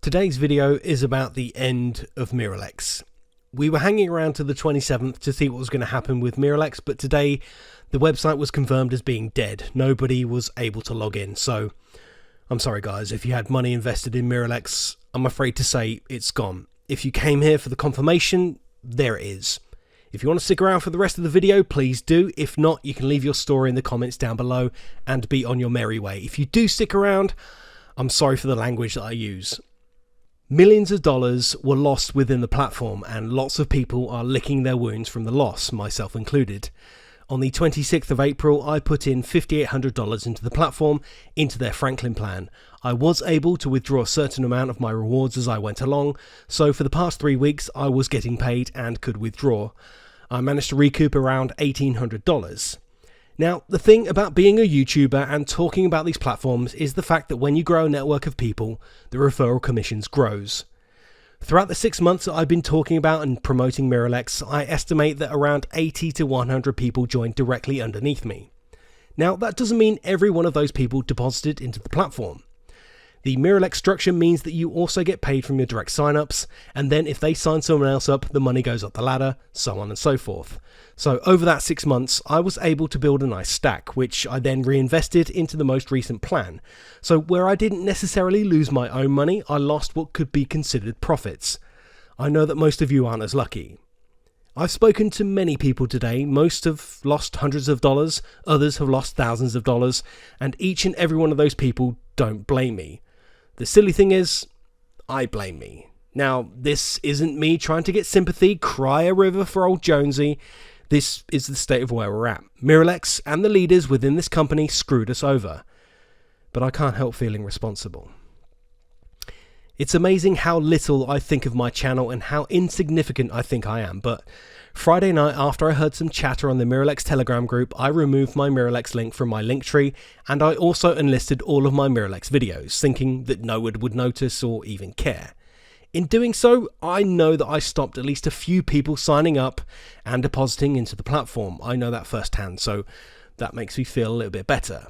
Today's video is about the end of Mirollex. We were hanging around to the 27th to see what was going to happen with Mirollex, but today the website was confirmed as being dead. Nobody was able to log in, so I'm sorry guys, if you had money invested in Mirollex, I'm afraid to say it's gone. If you came here for the confirmation, there it is. If you want to stick around for the rest of the video, please do. If not, you can leave your story in the comments down below and be on your merry way. If you do stick around, I'm sorry for the language that I use. Millions of dollars were lost within the platform, and lots of people are licking their wounds from the loss, myself included. On the 26th of April, I put in $5,800 into the platform, into their Franklin plan. I was able to withdraw a certain amount of my rewards as I went along, so for the past 3 weeks I was getting paid and could withdraw. I managed to recoup around $1,800. Now, the thing about being a YouTuber and talking about these platforms is the fact that when you grow a network of people, the referral commissions grows. Throughout the 6 months that I've been talking about and promoting Mirollex, I estimate that around 80 to 100 people joined directly underneath me. Now, that doesn't mean every one of those people deposited into the platform. The Mirollex structure means that you also get paid from your direct signups, and then if they sign someone else up, the money goes up the ladder, so on and so forth. So over that 6 months, I was able to build a nice stack, which I then reinvested into the most recent plan. So where I didn't necessarily lose my own money, I lost what could be considered profits. I know that most of you aren't as lucky. I've spoken to many people today. Most have lost hundreds of dollars, others have lost thousands of dollars, and each and every one of those people don't blame me. The silly thing is, I blame me. Now, this isn't me trying to get sympathy, cry a river for old Jonesy. This is the state of where we're at. Mirollex and the leaders within this company screwed us over. But I can't help feeling responsible. It's amazing how little I think of my channel and how insignificant I think I am, but Friday night, after I heard some chatter on the Mirollex Telegram group, I removed my Mirollex link from my Linktree, and I also unlisted all of my Mirollex videos, thinking that no one would notice or even care. In doing so, I know that I stopped at least a few people signing up and depositing into the platform. I know that firsthand, so that makes me feel a little bit better.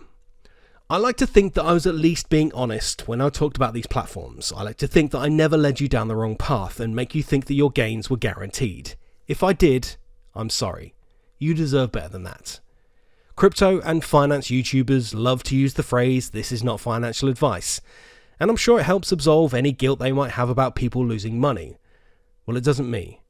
I like to think that I was at least being honest when I talked about these platforms. I like to think that I never led you down the wrong path and make you think that your gains were guaranteed. If I did, I'm sorry. You deserve better than that. Crypto and finance YouTubers love to use the phrase, "this is not financial advice," and I'm sure it helps absolve any guilt they might have about people losing money. Well, it doesn't me.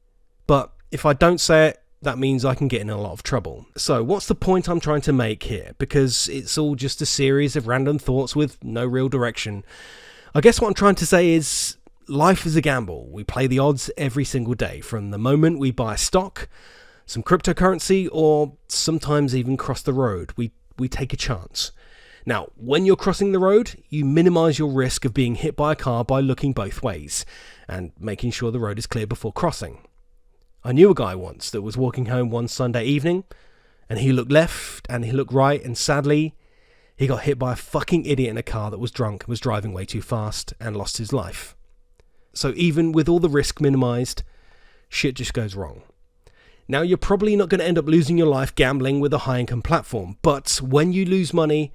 But if I don't say it, that means I can get in a lot of trouble. So what's the point I'm trying to make here? Because it's all just a series of random thoughts with no real direction. I guess what I'm trying to say is, life is a gamble. We play the odds every single day, from the moment we buy a stock, some cryptocurrency, or sometimes even cross the road. We take a chance. Now, when you're crossing the road, you minimize your risk of being hit by a car by looking both ways and making sure the road is clear before crossing. I knew a guy once that was walking home one Sunday evening, and he looked left and he looked right, and sadly, he got hit by a fucking idiot in a car that was drunk and was driving way too fast and lost his life. So even with all the risk minimized, shit just goes wrong. Now, you're probably not going to end up losing your life gambling with a high-income platform, but when you lose money,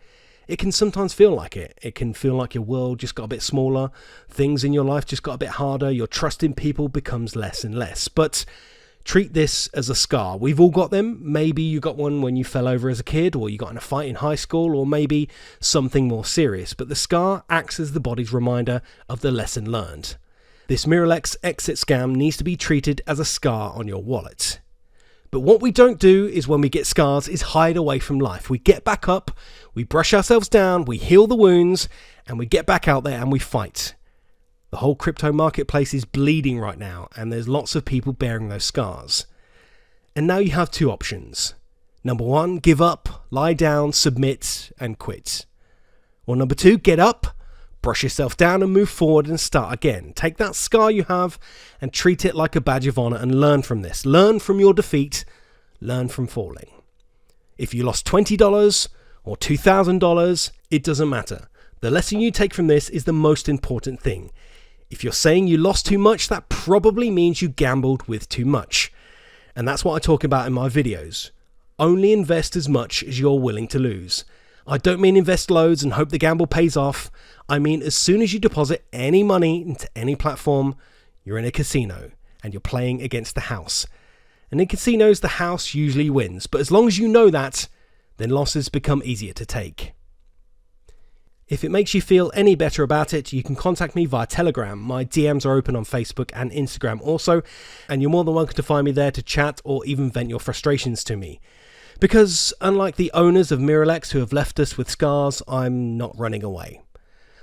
it can sometimes feel like it. It can feel like your world just got a bit smaller, things in your life just got a bit harder, your trust in people becomes less and less. But treat this as a scar. We've all got them. Maybe you got one when you fell over as a kid, or you got in a fight in high school, or maybe something more serious. But the scar acts as the body's reminder of the lesson learned. This Mirollex exit scam needs to be treated as a scar on your wallet. But what we don't do is, when we get scars, is hide away from life. We get back up, we brush ourselves down, we heal the wounds, and we get back out there and we fight. The whole crypto marketplace is bleeding right now, and there's lots of people bearing those scars. And now you have two options. Number one, give up, lie down, submit, and quit. Or number two, get up, brush yourself down and move forward and start again. Take that scar you have and treat it like a badge of honor and learn from this. Learn from your defeat. Learn from falling. If you lost $20 or $2,000, it doesn't matter. The lesson you take from this is the most important thing. If you're saying you lost too much, that probably means you gambled with too much. And that's what I talk about in my videos. Only invest as much as you're willing to lose. I don't mean invest loads and hope the gamble pays off. I mean as soon as you deposit any money into any platform, you're in a casino and you're playing against the house. And in casinos, the house usually wins. But as long as you know that, then losses become easier to take. If it makes you feel any better about it, you can contact me via Telegram. My DMs are open on Facebook and Instagram also, and you're more than welcome to find me there to chat or even vent your frustrations to me. Because unlike the owners of Mirollex who have left us with scars, I'm not running away.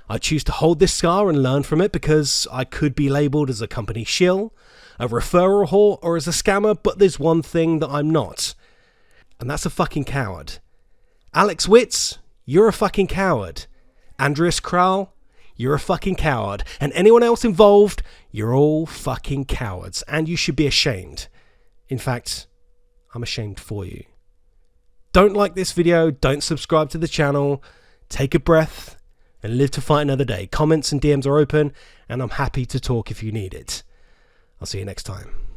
I choose to hold this scar and learn from it because I could be labelled as a company shill, a referral whore, or as a scammer, but there's one thing that I'm not. And that's a fucking coward. Alex Witz, you're a fucking coward. Andreas Kral, you're a fucking coward. And anyone else involved, you're all fucking cowards. And you should be ashamed. In fact, I'm ashamed for you. Don't like this video, don't subscribe to the channel, take a breath, and live to fight another day. Comments and DMs are open, and I'm happy to talk if you need it. I'll see you next time.